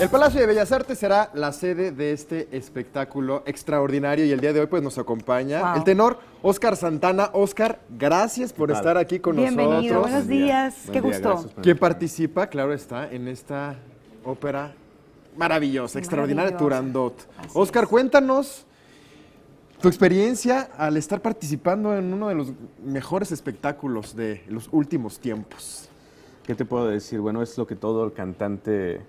El Palacio de Bellas Artes será la sede de este espectáculo extraordinario y el día de hoy pues nos acompaña el tenor Óscar Santana. Óscar, gracias por estar aquí con Bienvenido, nosotros. buenos días, qué gusto. Quien participa, claro está, en esta ópera maravillosa, extraordinaria, Turandot. Óscar, cuéntanos tu experiencia al estar participando en uno de los mejores espectáculos de los últimos tiempos. ¿Qué te puedo decir? Bueno, es lo que todo cantante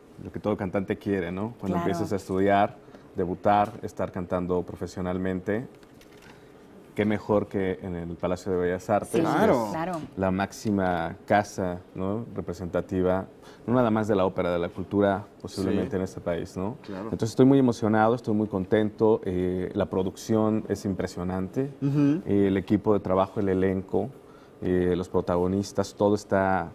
quiere, ¿no? Cuando empiezas a estudiar, debutar, estar cantando profesionalmente, qué mejor que en el Palacio de Bellas Artes. Sí, claro. La máxima casa, ¿no?, representativa, no nada más de la ópera, de la cultura posiblemente en este país, ¿no? Claro. Entonces estoy muy emocionado, estoy muy contento, la producción es impresionante, el equipo de trabajo, el elenco, los protagonistas, todo está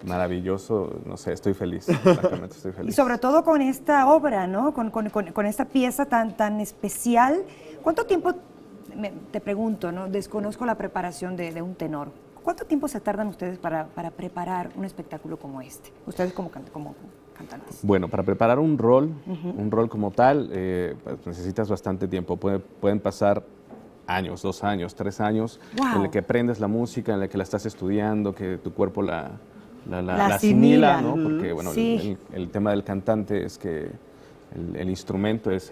maravilloso, no sé, estoy feliz, francamente estoy feliz. Y sobre todo con esta obra, ¿no? Con esta pieza tan especial. ¿Cuánto tiempo, te pregunto, ¿no? Desconozco la preparación de un tenor. ¿Cuánto tiempo se tardan ustedes para preparar un espectáculo como este? Ustedes como cantantes. Bueno, para preparar un rol como tal, pues necesitas bastante tiempo. Pueden pasar años, 2 años, 3 años, en el que aprendes la música, en el que la estás estudiando, que tu cuerpo la asimila, ¿no? Porque bueno, el tema del cantante es que el instrumento es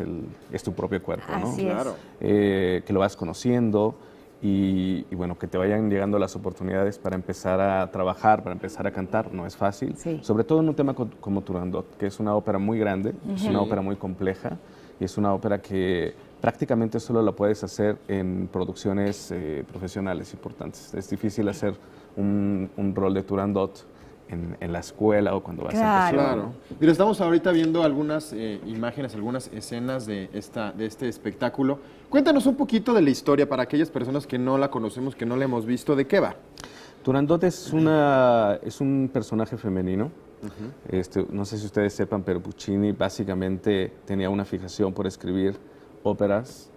tu propio cuerpo, ¿no? Así es. Claro. Que lo vas conociendo y bueno, que te vayan llegando las oportunidades para empezar a trabajar, para empezar a cantar, no es fácil. Sí. Sobre todo en un tema como Turandot, que es una ópera muy grande, es una ópera muy compleja y es una ópera que prácticamente solo la puedes hacer en producciones profesionales importantes. Es difícil hacer un rol de Turandot en la escuela o cuando vas a empezar. Claro. Mira, estamos ahorita viendo algunas imágenes, algunas escenas de este espectáculo. Cuéntanos un poquito de la historia para aquellas personas que no la conocemos, que no la hemos visto. ¿De qué va? Turandot es un personaje femenino. No sé si ustedes sepan, pero Puccini básicamente tenía una fijación por escribir óperas